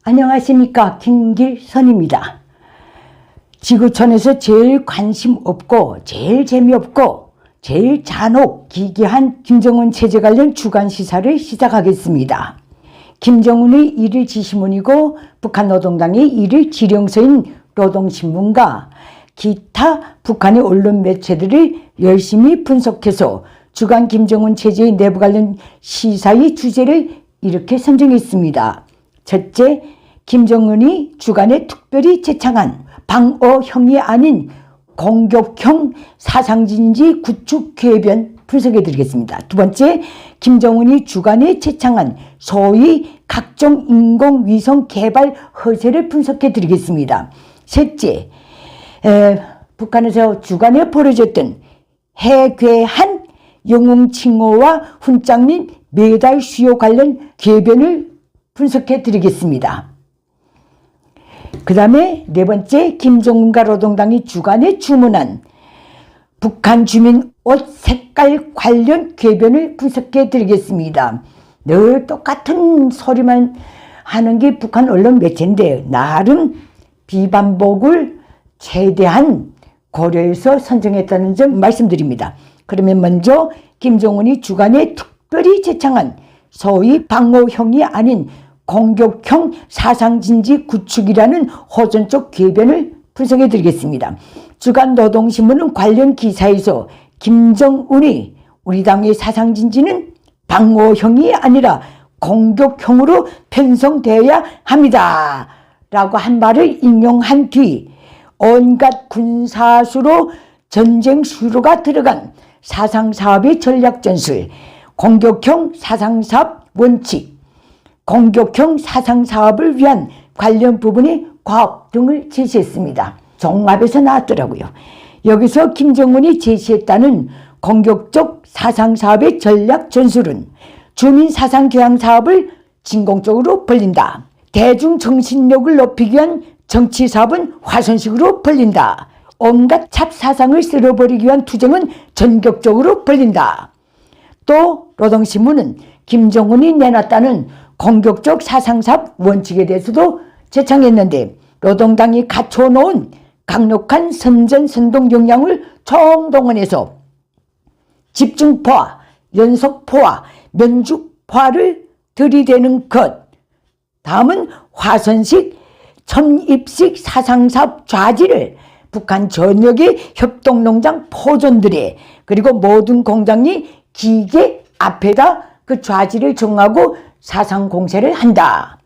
안녕하십니까, 김길선입니다. 지구촌에서 제일 관심 없고 제일 재미없고 제일 잔혹 기괴한 김정은 체제 관련 주간 시사를 시작하겠습니다. 김정은의 1일 지시문이고 북한 노동당의 1일 지령서인 노동신문과 기타 북한의 언론 매체들을 열심히 분석해서 주간 김정은 체제의 내부 관련 시사의 주제를 이렇게 선정했습니다. 첫째, 김정은이 주간에 특별히 제창한 방어형이 아닌 공격형 사상진지 구축 궤변 분석해 드리겠습니다. 두 번째, 김정은이 주간에 제창한 소위 각종 인공위성 개발 허세를 분석해 드리겠습니다. 셋째, 북한에서 주간에 벌어졌던 해괴한 영웅칭호와 훈장민 매달 수요 관련 궤변을 분석해 드리겠습니다. 그 다음에 네 번째, 김정은과 노동당이 주간에 주문한 북한 주민 옷 색깔 관련 궤변을 분석해 드리겠습니다. 늘 똑같은 소리만 하는 게 북한 언론 매체인데 나름 비반복을 최대한 고려해서 선정했다는 점 말씀드립니다. 그러면 먼저 김정은이 주간에 특별히 제창한 소위 방어형이 아닌 공격형 사상진지 구축이라는 호전적 궤변을 분석해 드리겠습니다. 주간 노동신문은 관련 기사에서 김정은이 우리 당의 사상진지는 방어형이 아니라 공격형으로 편성되어야 합니다 라고 한 말을 인용한 뒤 온갖 군사수로 전쟁수로가 들어간 사상사업의 전략전술, 공격형 사상사업 원칙, 공격형 사상사업을 위한 관련 부분의 과업 등을 제시했습니다. 종합에서 나왔더라고요. 여기서 김정은이 제시했다는 공격적 사상사업의 전략 전술은 주민사상교양사업을 진공적으로 벌린다. 대중정신력을 높이기 위한 정치사업은 화선식으로 벌린다. 온갖 잡사상을 쓸어버리기 위한 투쟁은 전격적으로 벌린다. 또 노동신문은 김정은이 내놨다는 공격적 사상사업 원칙에 대해서도 제창했는데 노동당이 갖춰놓은 강력한 선전선동 역량을 총동원해서 집중포화, 연속포화, 면죽포화를 들이대는 것. 다음은 화선식, 첨입식 사상사업 좌지를 북한 전역의 협동농장 포존들에 그리고 모든 공장이 기계 앞에다 그 좌지를 정하고 사상공세를 한다.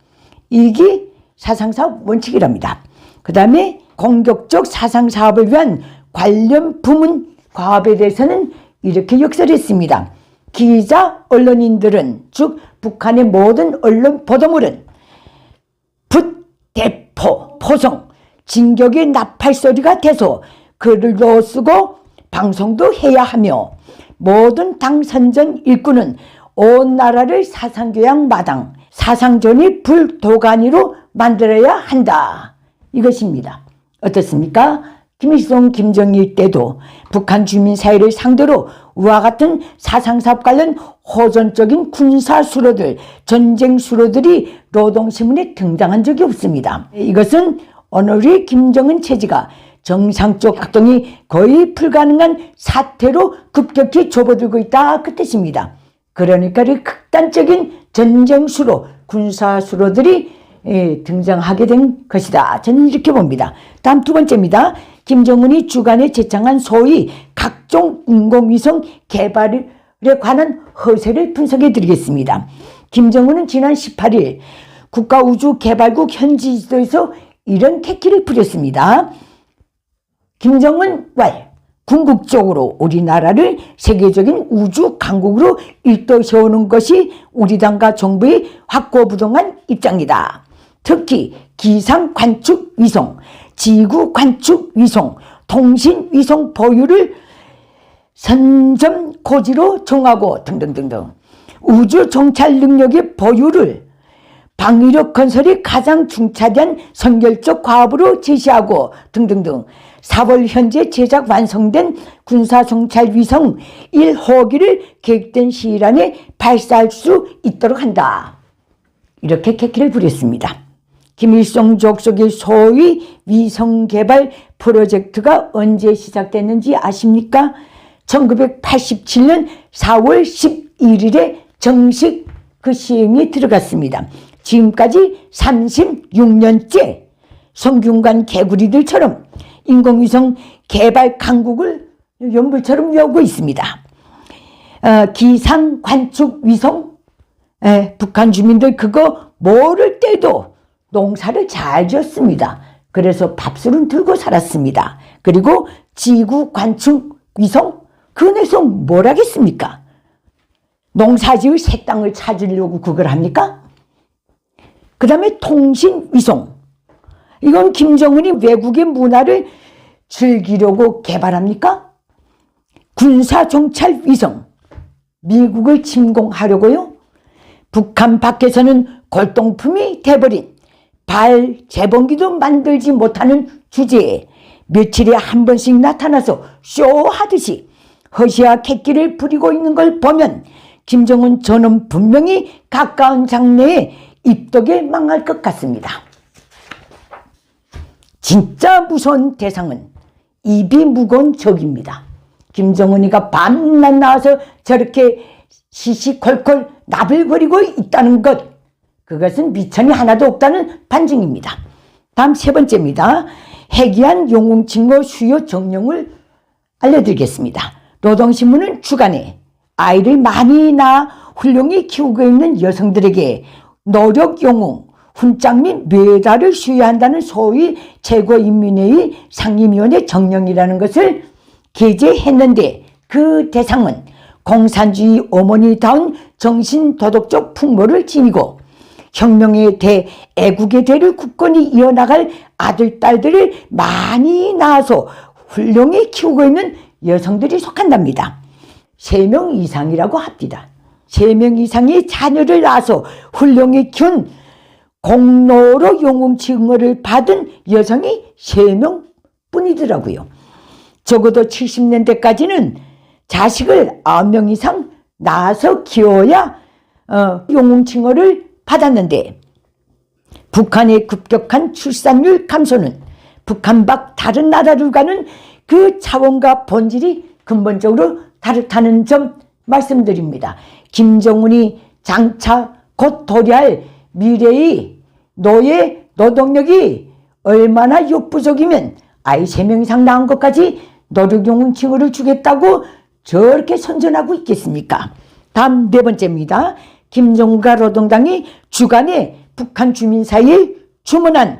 이게 사상사업 원칙이랍니다. 그 다음에 공격적 사상사업을 위한 관련 부문 과업에 대해서는 이렇게 역설했습니다. 기자, 언론인들은 즉 북한의 모든 언론 보도물은 붓, 대포, 포성, 진격의 나팔소리가 돼서 글도 쓰고 방송도 해야 하며 모든 당선전 일꾼은 온 나라를 사상교양 마당, 사상전의 불도가니로 만들어야 한다. 이것입니다. 어떻습니까? 김일성, 김정일 때도 북한 주민사회를 상대로 우와 같은 사상사업 관련 호전적인 군사수로들, 전쟁수로들이 노동신문에 등장한 적이 없습니다. 이것은 오늘의 김정은 체제가 정상적 활동이 거의 불가능한 사태로 급격히 접어들고 있다 그 뜻입니다. 그러니까 극단적인 전쟁수로 군사수로들이 등장하게 된 것이다. 저는 이렇게 봅니다. 다음 두 번째입니다. 김정은이 주간에 제창한 소위 각종 인공위성 개발에 관한 허세를 분석해 드리겠습니다. 김정은은 지난 18일 국가우주개발국 현지지도에서 이런 캐키를 부렸습니다. 김정은 왈, 궁극적으로 우리나라를 세계적인 우주 강국으로 일도 세우는 것이 우리 당과 정부의 확고부동한 입장이다. 특히 기상 관측 위성, 지구 관측 위성, 통신 위성 보유를 선점고지로 정하고 등등등등. 우주 정찰 능력의 보유를 방위력 건설이 가장 중차대한 선결적 과업으로 제시하고 등등등. 4월 현재 제작 완성된 군사정찰 위성 1호기를 계획된 시일 안에 발사할 수 있도록 한다. 이렇게 캐키를 부렸습니다. 김일성 족속의 소위 위성개발 프로젝트가 언제 시작됐는지 아십니까? 1987년 4월 11일에 정식 그 시행이 들어갔습니다. 지금까지 36년째 성균관 개구리들처럼 인공위성 개발 강국을 연불처럼 이어오고 있습니다. 기상 관측 위성, 북한 주민들 그거 모를 때도 농사를 잘 지었습니다. 그래서 밥술은 들고 살았습니다. 그리고 지구 관측 위성, 그네서 뭘 하겠습니까? 농사지을 새 땅을 찾으려고 그걸 합니까? 그 다음에 통신 위성, 이건 김정은이 외국의 문화를 즐기려고 개발합니까? 군사 정찰 위성, 미국을 침공하려고요? 북한 밖에서는 골동품이 돼버린 발 재봉기도 만들지 못하는 주제에 며칠에 한 번씩 나타나서 쇼하듯이 허시와 객기를 부리고 있는 걸 보면 김정은 저는 분명히 가까운 장래에 입덕에 망할 것 같습니다. 진짜 무서운 대상은 입이 무거운 적입니다. 김정은이가 밤낮 나와서 저렇게 시시콜콜 나불거리고 있다는 것, 그것은 미천이 하나도 없다는 반증입니다. 다음 세 번째입니다. 해기한 영웅칭호 수요 정령을 알려드리겠습니다. 노동신문은 주간에 아이를 많이 낳아 훌륭히 키우고 있는 여성들에게 노력영웅, 훈장 및 메달을 수여한다는 소위 최고인민회의 상임위원회 정령이라는 것을 게재했는데 그 대상은 공산주의 어머니다운 정신도덕적 풍모를 지니고 혁명의 대, 애국의 대를 굳건히 이어나갈 아들, 딸들을 많이 낳아서 훌륭히 키우고 있는 여성들이 속한답니다. 3명 이상이라고 합니다. 3명 이상의 자녀를 낳아서 훌륭히 키운 공로로 영웅칭호를 받은 여성이 3명 뿐이더라고요. 적어도 70년대까지는 자식을 9명 이상 낳아서 키워야 영웅칭호를 받았는데 북한의 급격한 출산율 감소는 북한 밖 다른 나라로 가는 그 차원과 본질이 근본적으로 다르다는 점 말씀드립니다. 김정은이 장차 곧 도래할 미래의 노예 노동력이 얼마나 역부족이면 아이 3명 이상 낳은 것까지 노력용칭호를 주겠다고 저렇게 선전하고 있겠습니까? 다음 4번째입니다. 김정은과 노동당이 주간에 북한 주민 사이에 주문한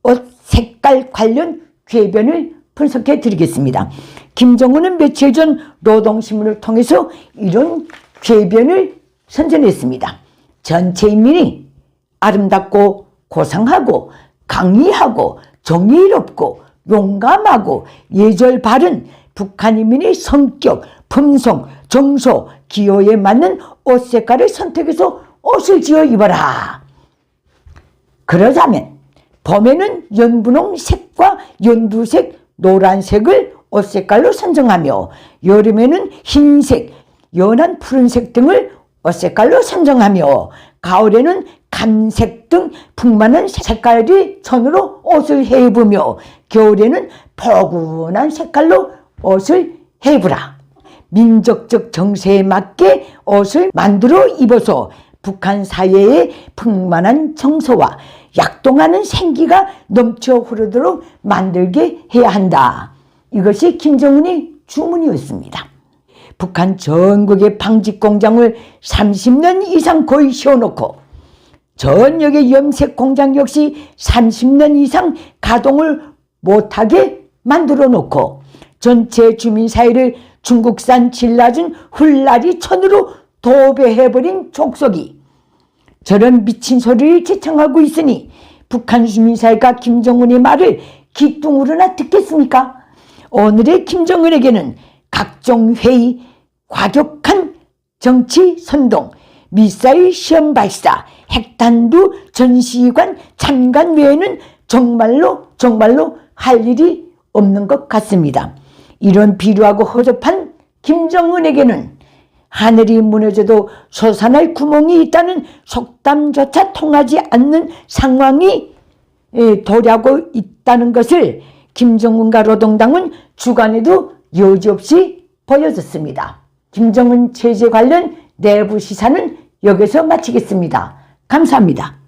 옷 색깔 관련 궤변을 분석해 드리겠습니다. 김정은은 며칠 전 노동신문을 통해서 이런 궤변을 선전했습니다. 전체 인민이 아름답고 고상하고 강의하고 정의롭고 용감하고 예절 바른 북한 인민의 성격, 품성, 정서, 기호에 맞는 옷 색깔을 선택해서 옷을 지어 입어라. 그러자면 봄에는 연분홍 색과 연두색, 노란색을 옷 색깔로 선정하며 여름에는 흰색, 연한 푸른색 등을 옷 색깔로 선정하며 가을에는 감색 등 풍만한 색깔이 천으로 옷을 해 입으며 겨울에는 포근한 색깔로 옷을 해 입으라. 민족적 정세에 맞게 옷을 만들어 입어서 북한 사회의 풍만한 정서와 약동하는 생기가 넘쳐 흐르도록 만들게 해야 한다. 이것이 김정은의 주문이었습니다. 북한 전국의 방직 공장을 30년 이상 거의 세워놓고 전역의 염색 공장 역시 30년 이상 가동을 못하게 만들어 놓고 전체 주민 사회를 중국산 질 낮은 훌라리 천으로 도배해버린 족속이 저런 미친 소리를 제청하고 있으니 북한 주민 사회가 김정은의 말을 귀뚱으로나 듣겠습니까? 오늘의 김정은에게는 각종 회의, 과격한 정치 선동, 미사일 시험 발사, 핵탄두 전시관 참관 외에는 정말로 할 일이 없는 것 같습니다. 이런 비루하고 허접한 김정은에게는 하늘이 무너져도 솟아날 구멍이 있다는 속담조차 통하지 않는 상황이 도래하고 있다는 것을 김정은과 노동당은 주간에도 여지없이 보여줬습니다. 김정은 체제 관련 내부 시사는 여기서 마치겠습니다. 감사합니다.